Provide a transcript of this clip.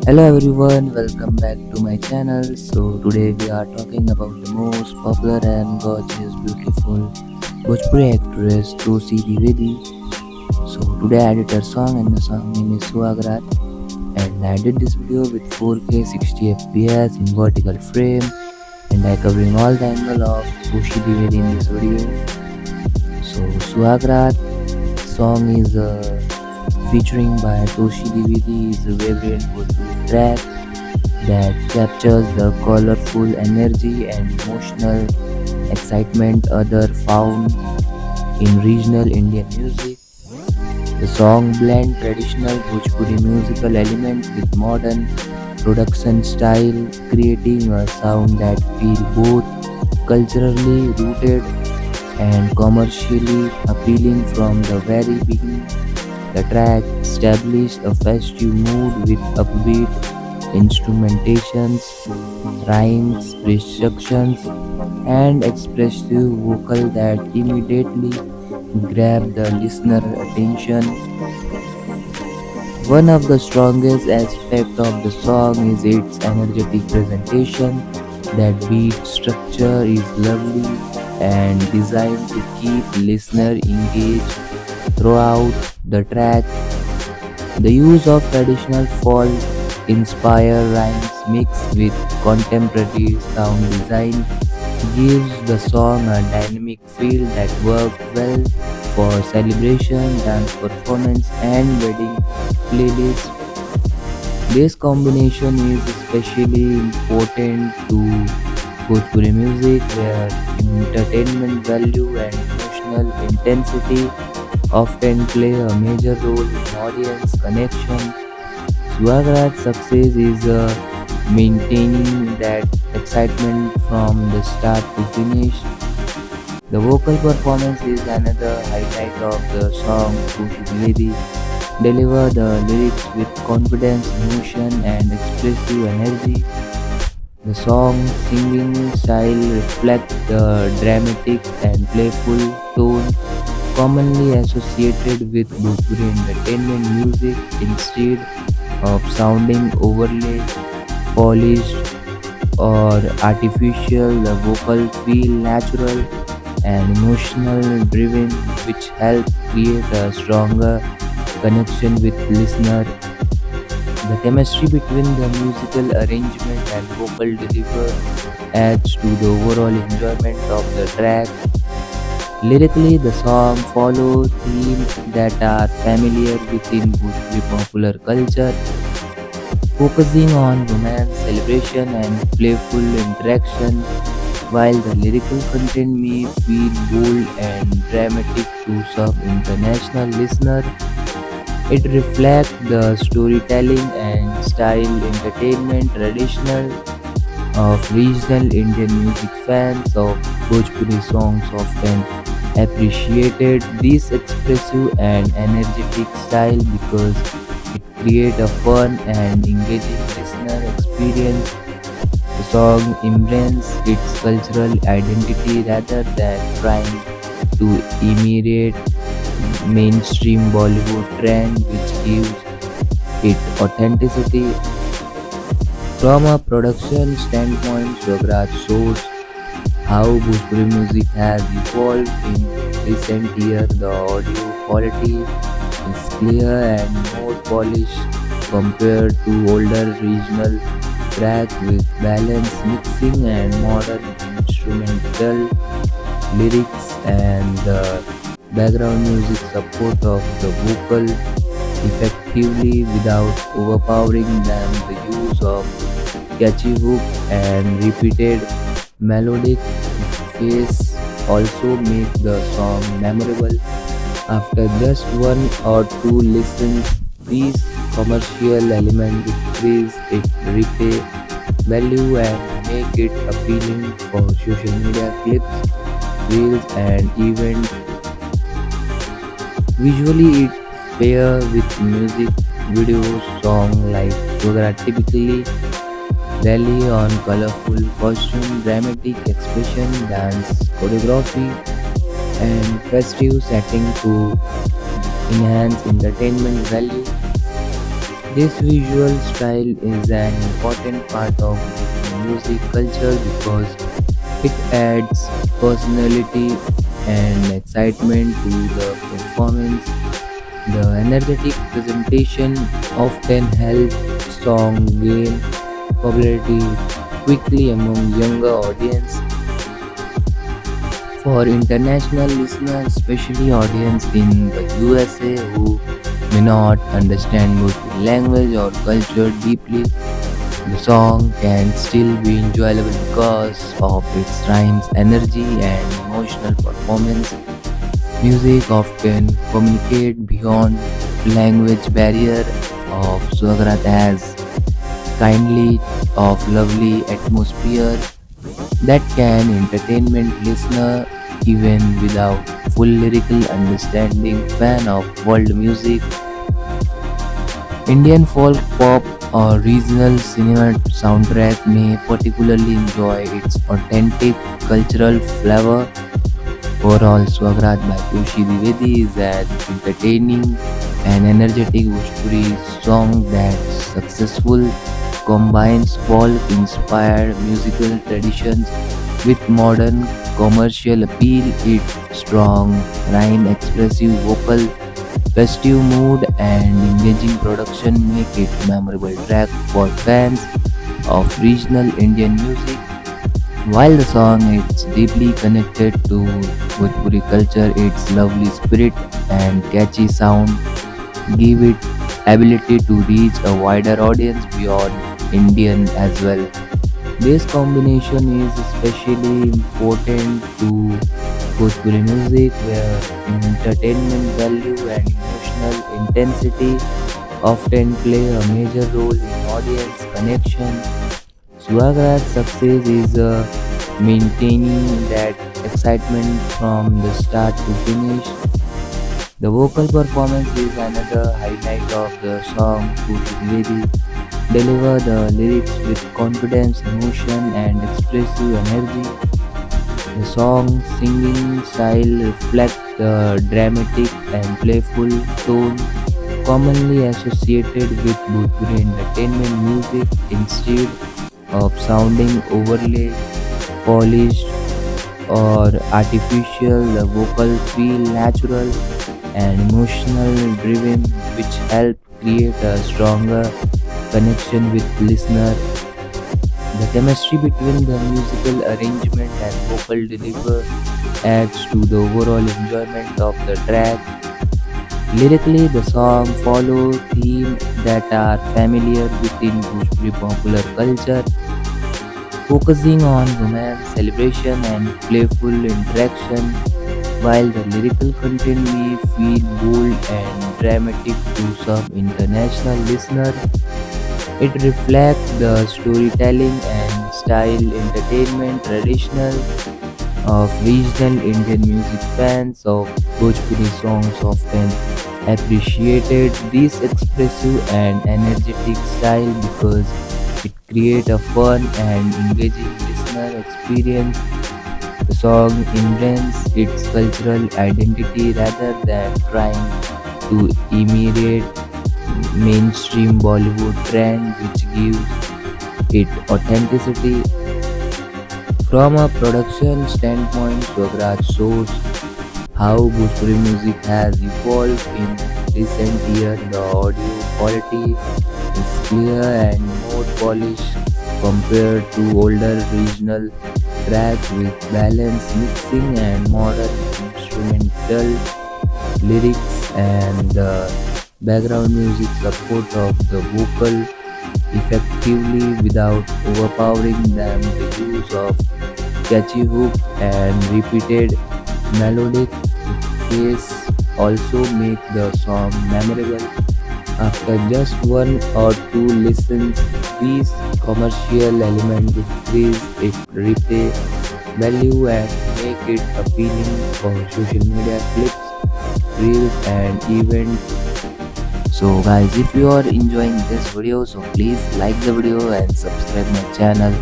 Hello everyone, welcome back to my channel. So today we are talking about the most popular and gorgeous, beautiful Bhojpuri actress Tulsi Dwivedi. So today I did her song and the song name is Suagrat, and I did this video with 4K 60 FPS in vertical frame, and I covering all the angle of Tulsi Dwivedi in this video. So Suagrat song is featuring by Tulsi Dwivedi is a vibrant Bhojpuri track that captures the colorful energy and emotional excitement other found in regional Indian music. The song blends traditional Bhojpuri musical elements with modern production style, creating a sound that feels both culturally rooted and commercially appealing from the very beginning. The track established a festive mood with upbeat instrumentations, rhymes, percussions, and expressive vocal that immediately grab the listener attention. One of the strongest aspects of the song is its energetic presentation. That beat structure is lovely and designed to keep listener engaged throughout the track. The use of traditional folk inspired rhymes mixed with contemporary sound design gives the song a dynamic feel that works well for celebration, dance performance, and wedding playlists. This combination is especially important to Bhojpuri music, where entertainment value and emotional intensity often play a major role in audience connection. Swagrat's success is maintaining that excitement from the start to finish. The vocal performance is another highlight of the song. Kushi deliver the lyrics with confidence, emotion, and expressive energy. The song's singing style reflects the dramatic and playful tone commonly associated with Bhojpuri entertainment music. Instead of sounding overly polished or artificial, the vocals feel natural and emotional driven, which help create a stronger connection with listener. The chemistry between the musical arrangement and vocal delivery adds to the overall enjoyment of the track. Lyrically, the song follows themes that are familiar within Bhojpuri popular culture, focusing on romance, celebration, and playful interaction. While the lyrical content may feel bold and dramatic to some international listeners, it reflects the storytelling and style entertainment traditional of regional Indian music. Fans of Bhojpuri songs often appreciated this expressive and energetic style because it creates a fun and engaging listener experience. The song embraces its cultural identity rather than trying to imitate mainstream Bollywood trend, which gives it authenticity. From a production standpoint, Swagrat shows how Bhojpuri music has evolved in recent years. The audio quality is clear and more polished compared to older regional tracks with balanced mixing and modern instrumental lyrics, and the background music support of the vocal effectively without overpowering them. The use of catchy hook and repeated melodic phrase also make the song memorable. After just one or two listens, these commercial elements increase its replay value and make it appealing for social media clips, reels, and even visually. It pair with music videos. Song like Sugar typically rely on colorful costume, dramatic expression, dance choreography, and festive setting to enhance entertainment value. This visual style is an important part of music culture because it adds personality and excitement to the performance. The energetic presentation often helps song gain popularity quickly among younger audience. For international listeners, especially audience in the USA who may not understand both language or culture deeply, the song can still be enjoyable because of its rhymes, energy, and emotional performance. Music often communicate beyond language barrier of Swagrat as kindly of lovely atmosphere that can entertainment listener even without full lyrical understanding. Fan of world music, Indian folk pop or regional cinema soundtrack may particularly enjoy its authentic cultural flavor. Overall, Swagrat by Kushi Dwivedi is an entertaining and energetic Bhojpuri song that successful combines folk-inspired musical traditions with modern commercial appeal. Its strong rhyme, expressive vocal, festive mood, and engaging production make it a memorable track for fans of regional Indian music. While the song is deeply connected to Bhojpuri culture, its lovely spirit and catchy sound give it ability to reach a wider audience beyond Indian as well. This combination is especially important to Bhojpuri music where entertainment value and emotional intensity often play a major role in audience connection. Swagrat's success is maintaining that excitement from the start to finish. The vocal performance is another highlight of the song. Kushi Dwivedi deliver the lyrics with confidence, emotion, and expressive energy. The song's singing style reflects the dramatic and playful tone commonly associated with Bhojpuri entertainment music. Instead of sounding overly polished or artificial, the vocal feel natural and emotional driven, which help create a stronger connection with listener. The chemistry between the musical arrangement and vocal delivery adds to the overall enjoyment of the track. Lyrically, the song follow themes that are familiar within Bhojpuri popular culture, focusing on romance, celebration, and playful interaction. While the lyrical content may feel bold and dramatic to some international listeners, it reflects the storytelling and style entertainment traditional of regional Indian music. Fans of Bhojpuri songs often appreciated this expressive and energetic style because it creates a fun and engaging listener experience. The song embraces its cultural identity rather than trying to imitate mainstream Bollywood trend, which gives it authenticity. From a production standpoint, Swagrat shows how Bhojpuri music has evolved in recent years. The audio quality is clear and more polished compared to older regional tracks with balanced mixing and modern instrumental lyrics, and the background music support of the vocal effectively without overpowering them. The use of catchy hook and repeated melodic phrase also make the song memorable. After just one or two listens, these commercial elements increase its replay value and make it appealing for social media clips, reels, and events. So guys, if you are enjoying this video, so please like the video and subscribe my channel.